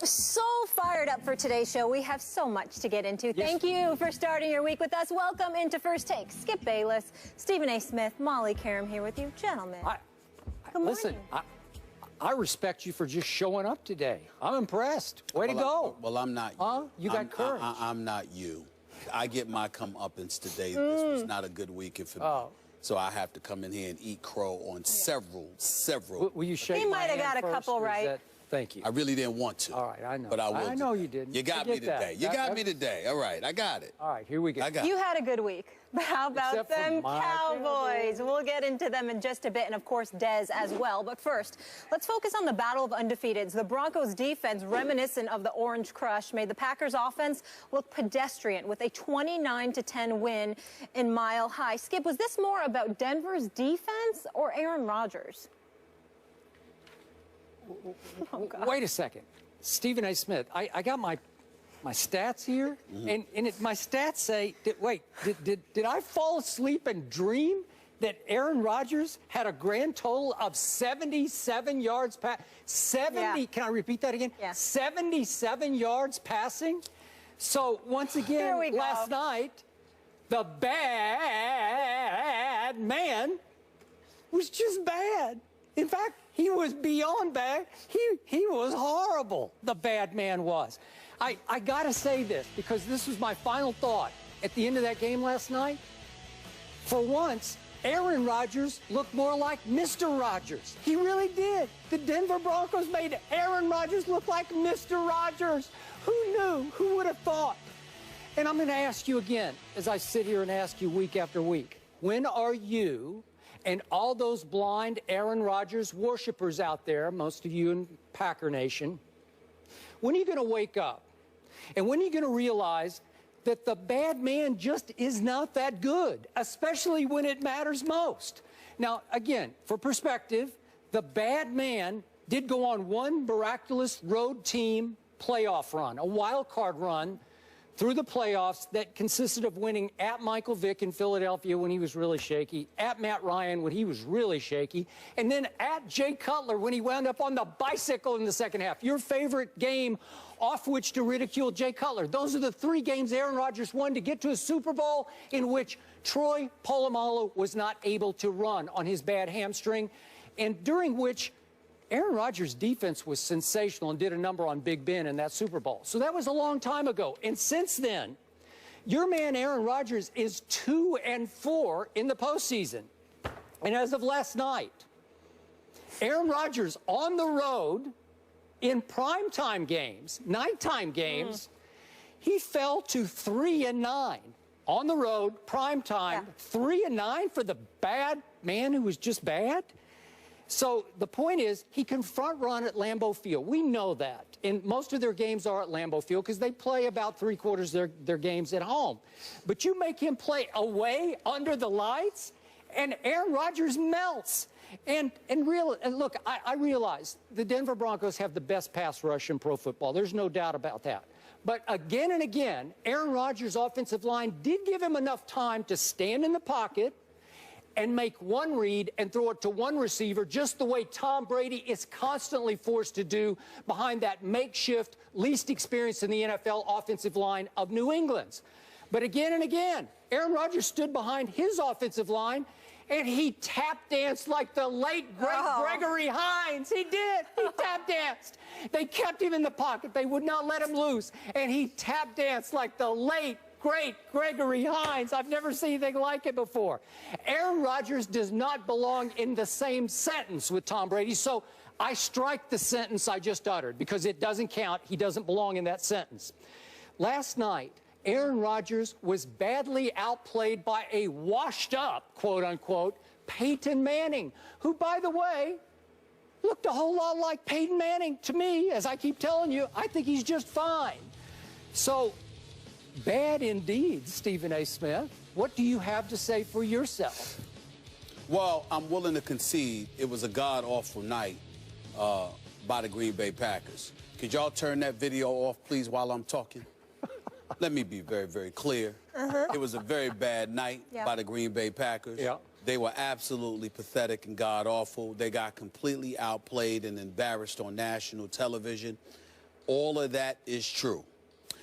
So fired up for today's show. We have so much to get into. Thank you for starting your week with us. Welcome into First Take. Skip Bayless, Stephen A. Smith, Molly Karam here with you. Gentlemen, good morning. Listen, I respect you for just showing up today. I'm impressed. Way to go. Well, I'm not you. Huh? You got courage. I'm not you. I get my comeuppance today. This was not a good weekend for me. So I have to come in here and eat crow on several. Will you shake He my might have hand got a first, couple right. Thank you. I really didn't want to. All right, I know. But I will. I know you didn't. You got me today. You got me today. All right, I got it. All right, here we go. I got You had a good week. But how about Except for them my Cowboys? We'll get into them in just a bit, and of course, Dez as well. But first, let's focus on the battle of undefeateds. The Broncos defense, reminiscent of the Orange Crush, made the Packers offense look pedestrian with a 29-10 win in Mile High. Skip, was this more about Denver's defense or Aaron Rodgers? Wait a second. Stephen A. Smith, I got my stats here, and my stats say, did I fall asleep and dream that Aaron Rodgers had a grand total of 77 yards pass? 70, yeah. Can I repeat that again? Yeah. 77 yards passing? So once again, last night, the bad man was just bad. In fact, he was beyond bad. He was horrible, the bad man was. I got to say this because this was my final thought at the end of that game last night. For once, Aaron Rodgers looked more like Mr. Rodgers. He really did. The Denver Broncos made Aaron Rodgers look like Mr. Rodgers. Who knew? Who would have thought? And I'm going to ask you again, as I sit here and ask you week after week, when are you and all those blind Aaron Rodgers worshipers out there, most of you in Packer Nation, when are you going to wake up? And when are you going to realize that the bad man just is not that good, especially when it matters most? Now, again, for perspective, the bad man did go on one miraculous road team playoff run, a wild card run through the playoffs that consisted of winning at Michael Vick in Philadelphia when he was really shaky, at Matt Ryan when he was really shaky, and then at Jay Cutler when he wound up on the bicycle in the second half. Your favorite game off which to ridicule Jay Cutler. Those are the three games Aaron Rodgers won to get to a Super Bowl in which Troy Polamalu was not able to run on his bad hamstring, and during which Aaron Rodgers' defense was sensational and did a number on Big Ben in that Super Bowl. So that was a long time ago. And since then, your man Aaron Rodgers is 2-4 in the postseason. And as of last night, Aaron Rodgers on the road in primetime games, nighttime games, he fell to 3-9 on the road, primetime, 3-9 for the bad man who was just bad. So the point is, he can front run at Lambeau Field. We know that. And most of their games are at Lambeau Field because they play about three-quarters of their games at home. But you make him play away under the lights, and Aaron Rodgers melts. And look, I realize the Denver Broncos have the best pass rush in pro football. There's no doubt about that. But again and again, Aaron Rodgers' offensive line did give him enough time to stand in the pocket and make one read and throw it to one receiver, just the way Tom Brady is constantly forced to do behind that makeshift, least experienced in the NFL offensive line of New England's. But again and again, Aaron Rodgers stood behind his offensive line, and he tap danced like the late, great Gregory Hines. He did. He tap danced. They kept him in the pocket. They would not let him loose, and he tap danced like the late, great Gregory Hines. I've never seen anything like it before. Aaron Rodgers does not belong in the same sentence with Tom Brady, so I strike the sentence I just uttered because it doesn't count. He doesn't belong in that sentence. Last night, Aaron Rodgers was badly outplayed by a washed-up, quote-unquote, Peyton Manning, who, by the way, looked a whole lot like Peyton Manning to me. As I keep telling you, I think he's just fine. So, bad indeed, Stephen A. Smith. What do you have to say for yourself? Well, I'm willing to concede it was a god-awful night by the Green Bay Packers. Could y'all turn that video off, please, while I'm talking? Let me be very, very clear. It was a very bad night by the Green Bay Packers. They were absolutely pathetic and god-awful. They got completely outplayed and embarrassed on national television. All of that is true.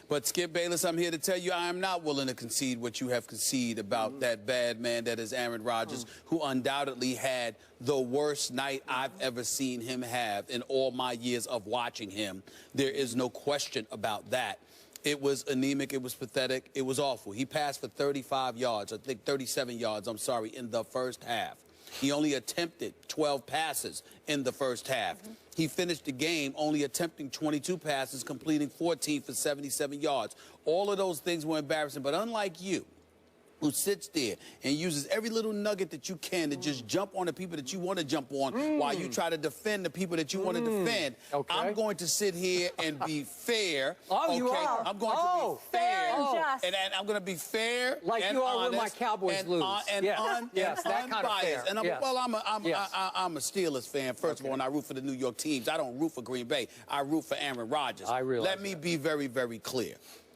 But, Skip Bayless, I'm here to tell you I am not willing to concede what you have conceded about that bad man that is Aaron Rodgers, who undoubtedly had the worst night I've ever seen him have in all my years of watching him. There is no question about that. It was anemic. It was pathetic. It was awful. He passed for 35 yards, I think 37 yards, I'm sorry, in the first half. He only attempted 12 passes in the first half. He finished the game only attempting 22 passes, completing 14 for 77 yards. All of those things were embarrassing. But unlike you, who sits there and uses every little nugget that you can to just jump on the people that you want to jump on while you try to defend the people that you want to defend, I'm going to sit here and be fair. You are? I'm going to be fair. And I'm going to be fair like and you are honest when my Cowboys lose. Yes, that kind of fair. And I'm a Steelers fan, first of all, and I root for the New York teams. I don't root for Green Bay. I root for Aaron Rodgers. I realize Let me be very, very clear.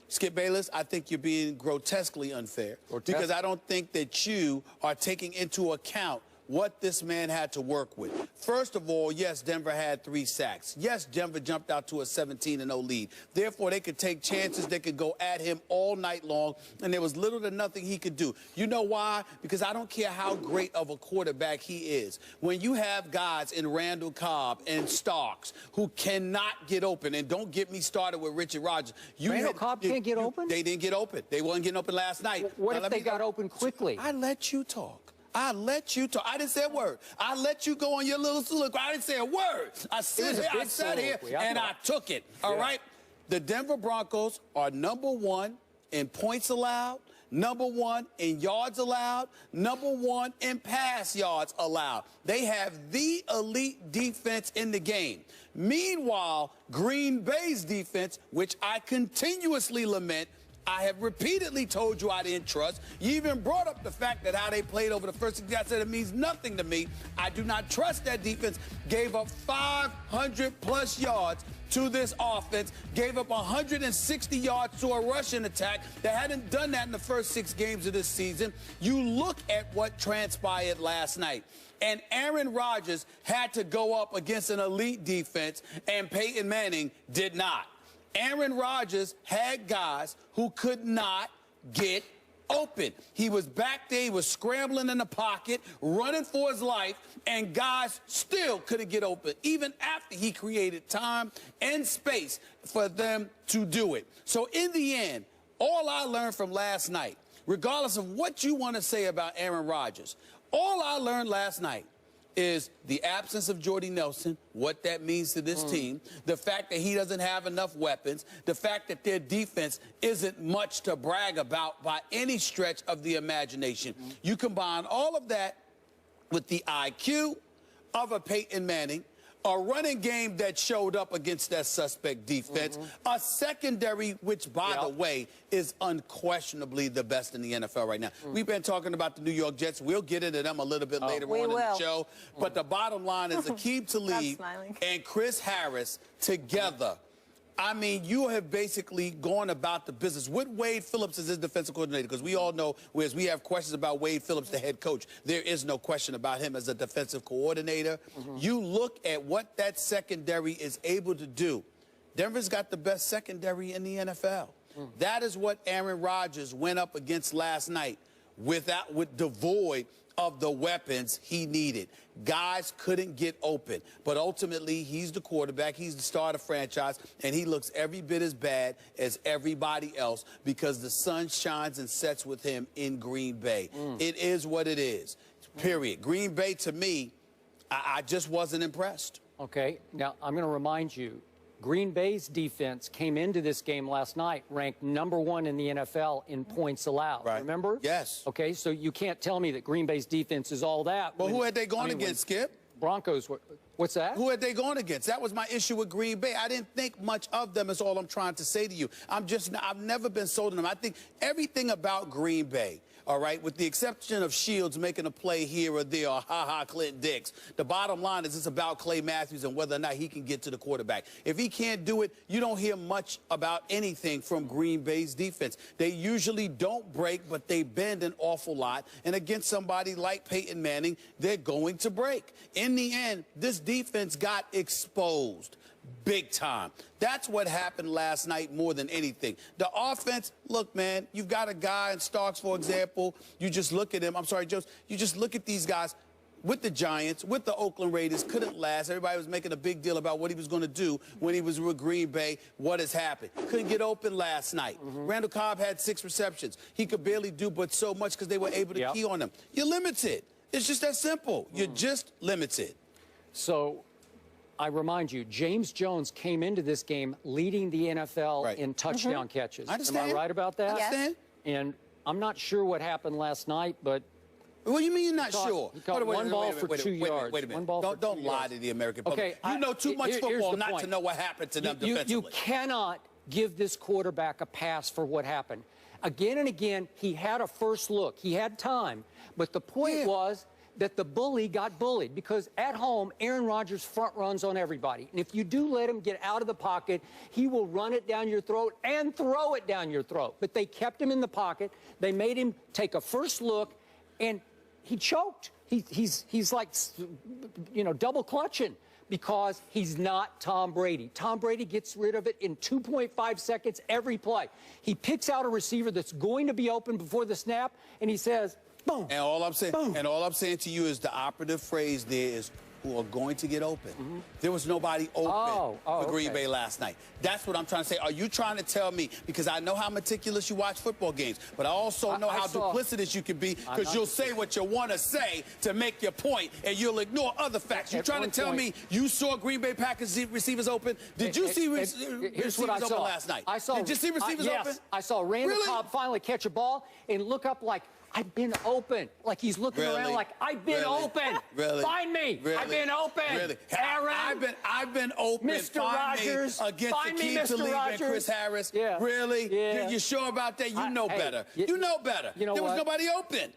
Skip Bayless, I think you're being grotesquely unfair because I don't think that you are taking into account what this man had to work with. First of all, yes, Denver had 3 sacks. Yes, Denver jumped out to a 17-0 lead. Therefore, they could take chances. They could go at him all night long, and there was little to nothing he could do. You know why? Because I don't care how great of a quarterback he is. When you have guys in Randall Cobb and Starks who cannot get open, and don't get me started with Richard Rodgers. Randall Cobb can't get open? They didn't get open. They weren't getting open last night. What if they got open quickly? I let you talk. I let you talk. I didn't say a word. I let you go on your little soliloquy. I didn't say a word. I sat here and I took it. All right? The Denver Broncos are #1 in points allowed, #1 in yards allowed, #1 in pass yards allowed. They have the elite defense in the game. Meanwhile, Green Bay's defense, which I continuously lament, I have repeatedly told you I didn't trust. You even brought up the fact that how they played over the first 6 games. I said it means nothing to me. I do not trust that defense. Gave up 500-plus yards to this offense. Gave up 160 yards to a rushing attack. They hadn't done that in the first 6 games of this season. You look at what transpired last night. And Aaron Rodgers had to go up against an elite defense, and Peyton Manning did not. Aaron Rodgers had guys who could not get open. He was back there, he was scrambling in the pocket, running for his life, and guys still couldn't get open, even after he created time and space for them to do it. So in the end, all I learned from last night, regardless of what you want to say about Aaron Rodgers, all I learned last night is the absence of Jordy Nelson, what that means to this team, the fact that he doesn't have enough weapons, the fact that their defense isn't much to brag about by any stretch of the imagination. You combine all of that with the IQ of a Peyton Manning, a running game that showed up against that suspect defense, a secondary which, by the way, is unquestionably the best in the NFL right now. We've been talking about the New York Jets. We'll get into them a little bit later on in the show. But the bottom line is Aqib Talib and Chris Harris together. I mean, you have basically gone about the business. With Wade Phillips as his defensive coordinator, because we all know, whereas we have questions about Wade Phillips, the head coach, there is no question about him as a defensive coordinator. You look at what that secondary is able to do. Denver's got the best secondary in the NFL. That is what Aaron Rodgers went up against last night, devoid of the weapons he needed. Guys couldn't get open. But ultimately, he's the quarterback. He's the star of the franchise. And he looks every bit as bad as everybody else because the sun shines and sets with him in Green Bay. It is what it is, period. Green Bay, to me, I just wasn't impressed. Okay. Now, I'm going to remind you, Green Bay's defense came into this game last night ranked #1 in the NFL in points allowed. Right. Remember? Yes. Okay, so you can't tell me that Green Bay's defense is all that. Well, who had they gone against, Skip? Broncos. What's that? Who had they gone against? That was my issue with Green Bay. I didn't think much of them is all I'm trying to say to you. I've never been sold on them. I think everything about Green Bay, all right, with the exception of Shields making a play here or there, or ha-ha Clint Dix, the bottom line is it's about Clay Matthews and whether or not he can get to the quarterback. If he can't do it, you don't hear much about anything from Green Bay's defense. They usually don't break, but they bend an awful lot. And against somebody like Peyton Manning, they're going to break. In the end, this defense got exposed. big time. That's what happened last night more than anything. The offense, look, man, you've got a guy in Starks, for example. You just look at him. I'm sorry, Joe. You just look at these guys with the Giants, with the Oakland Raiders, couldn't last. Everybody was making a big deal about what he was going to do when he was with Green Bay. What has happened? Couldn't get open last night. Randall Cobb had 6 receptions. He could barely do but so much because they were able to key on him. You're limited. It's just that simple. You're just limited. So I remind you, James Jones came into this game leading the NFL in touchdown catches. I understand. Am I right about that? I understand. And I'm not sure what happened last night, but what do you mean you're not sure? He caught one ball for 2 yards. Wait a minute. One ball Don't lie to the American public. Okay, you know too much football not to know what happened to them defensively. You cannot give this quarterback a pass for what happened. Again and again, he had a first look. He had time. But the point was that the bully got bullied because at home, Aaron Rodgers front runs on everybody. And if you do let him get out of the pocket, he will run it down your throat and throw it down your throat. But they kept him in the pocket. They made him take a first look, and he choked. He's like, you know, double clutching because he's not Tom Brady. Tom Brady gets rid of it in 2.5 seconds every play. He picks out a receiver that's going to be open before the snap, and he says, boom. And all I'm saying, boom. and all I'm saying to you is the operative phrase there is who are going to get open. There was nobody open for Green Bay last night. That's what I'm trying to say. Are you trying to tell me, because I know how meticulous you watch football games, but I also know how duplicitous you can be because you'll say what you want to say to make your point, and you'll ignore other facts. You're trying to tell me you saw Green Bay Packers receivers open? Did you see receivers open last night? Did you see receivers open? Yes, I saw Randall Cobb finally catch a ball and look up like, I've been open. Like he's looking around like, I've been open. Find me. I've been open. Aaron. I've been open. Mr. Rogers. Against Akeem Talib and Chris Harris. Really? You sure about that? You know better. You know better. You know there was nobody open.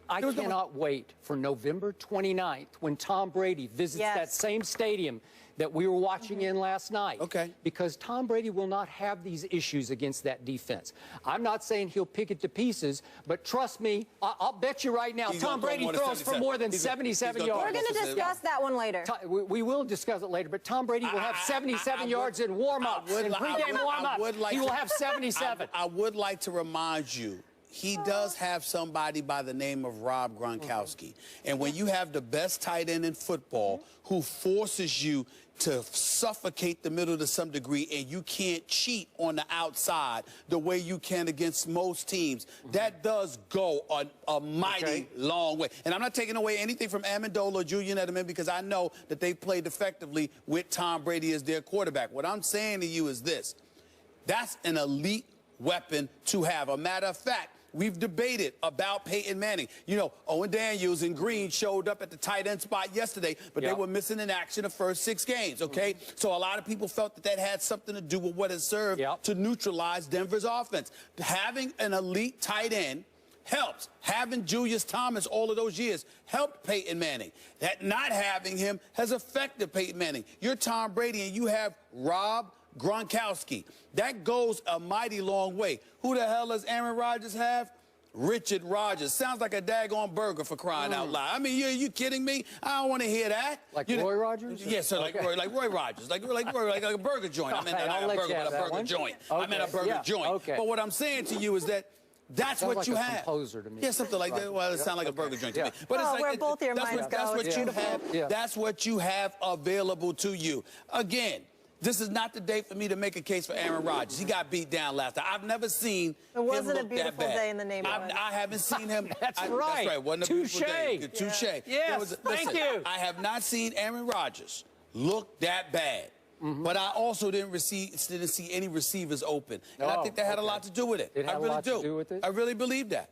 I cannot wait for November 29th when Tom Brady visits that same stadium that we were watching in last night. Because Tom Brady will not have these issues against that defense. I'm not saying he'll pick it to pieces, but trust me, I'll bet you right now, Tom Brady throws for more than 77 yards. We're going to discuss that one later. We will discuss it later, but Tom Brady will have 77 yards in warm-ups, in pregame warm-ups. He will have 77. I would like to remind you, he does have somebody by the name of Rob Gronkowski. And when you have the best tight end in football who forces you to suffocate the middle to some degree, and you can't cheat on the outside the way you can against most teams, that does go a mighty long way. And I'm not taking away anything from Amendola or Julian Edelman because I know that they played effectively with Tom Brady as their quarterback. What I'm saying to you is this. That's an elite weapon to have. A matter of fact, we've debated about Peyton Manning. You know, Owen Daniels and Green showed up at the tight end spot yesterday, but they were missing in action the first 6 games, So a lot of people felt that that had something to do with what has served to neutralize Denver's offense. Having an elite tight end helps. Having Julius Thomas all of those years helped Peyton Manning. That not having him has affected Peyton Manning. You're Tom Brady and you have Rob Gronkowski. That goes a mighty long way. Who the hell does Aaron Rodgers have? Richard Rodgers. Sounds like a daggone burger for crying out loud. I mean, are you kidding me? I don't want to hear that. Like Roy Rogers? Yes, sir, like Roy Rogers. Like a burger joint. I mean, not a burger, but a burger joint. I meant a burger joint. But what I'm saying to you is that that's what you have. Composer to me. Yeah, something like that. Well, it sounds like a burger joint to me. But it's like, where both your minds go. That's what you have. That's what you have available to you. Again, this is not the day for me to make a case for Aaron Rodgers. He got beat down last night. I've never seen him look that bad. It wasn't a beautiful day in the neighborhood. I haven't seen him. That's right. That's right. Wasn't a beautiful day. Touche. Yes, thank you. I have not seen Aaron Rodgers look that bad. But I also didn't see any receivers open. And I think that had a lot to do with it. It had a lot to do with it? I really believe that.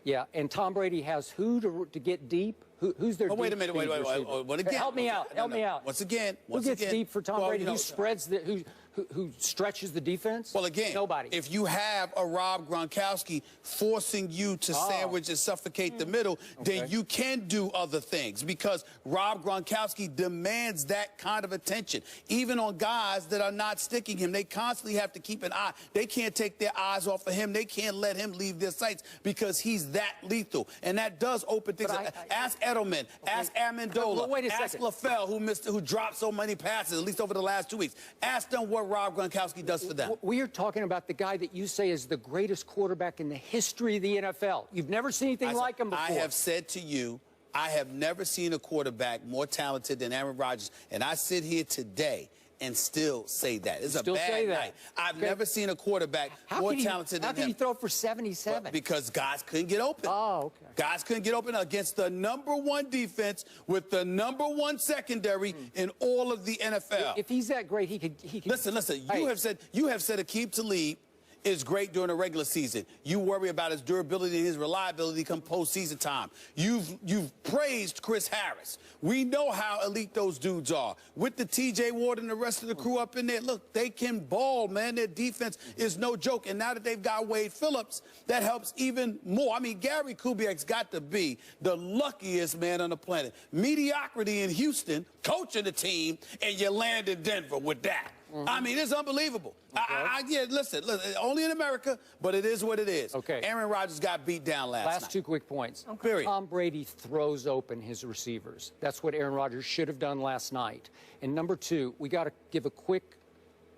Yeah, and Tom Brady has who to get deep? Who's their deep? Wait a minute, wait. Again, Help me out. Help me out. Once again. Who gets deep for Tom Brady? Who spreads the? who stretches the defense? Well, again, nobody. If you have a Rob Gronkowski forcing you to sandwich and suffocate the middle, then you can do other things because Rob Gronkowski demands that kind of attention. Even on guys that are not sticking him, they constantly have to keep an eye. They can't take their eyes off of him. They can't let him leave their sights because he's that lethal. And that does open things. Ask Edelman, ask Amendola, ask LaFell, who dropped so many passes, at least over the last 2 weeks. Ask them what Rob Gronkowski does for them. We are talking about the guy that you say is the greatest quarterback in the history of the NFL. You've never seen anything like him before. I have said to you, I have never seen a quarterback more talented than Aaron Rodgers, and I sit here today and still say that. It's a bad night. I've never seen a quarterback more talented than him. How can he throw for 77? Well, because guys couldn't get open. Oh, okay. Guys couldn't get open against the #1 defense with the #1 secondary in all of the NFL. If he's that great, he could. Listen. You have said Aqib Talib is great during the regular season. You worry about his durability and his reliability come postseason time. You've praised Chris Harris. We know how elite those dudes are. With the TJ Ward and the rest of the crew up in there, look, they can ball, man. Their defense is no joke. And now that they've got Wade Phillips, that helps even more. I mean, Gary Kubiak's got to be the luckiest man on the planet. Mediocrity in Houston, coaching the team, and you land in Denver with that. I mean, it's unbelievable. Yeah, listen, only in America, but it is what it is. Okay. Aaron Rodgers got beat down last night. Last 2 quick points. Period. Tom Brady throws open his receivers. That's what Aaron Rodgers should have done last night. And number 2, we got to give a quick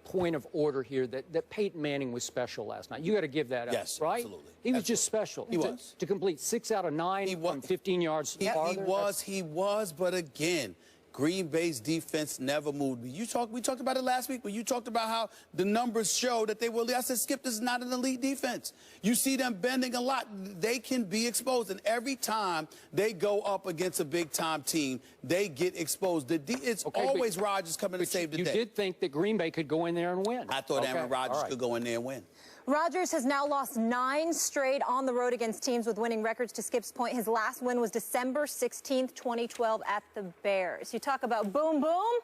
point of order here that Peyton Manning was special last night. You got to give that up, right? Absolutely. He was just special. He was. To complete 6 out of 9 from 15 yards farther. He was, but again, Green Bay's defense never moved. We talked about it last week when you talked about how the numbers show that they will. I said, Skip, this is not an elite defense. You see them bending a lot. They can be exposed. And every time they go up against a big-time team, they get exposed. It's always Rodgers coming to save the day. You did think that Green Bay could go in there and win. I thought Aaron Rodgers could go in there and win. Rodgers has now lost 9 straight on the road against teams with winning records. To Skip's point, his last win was December 16th, 2012 at the Bears. You talk about boom, boom.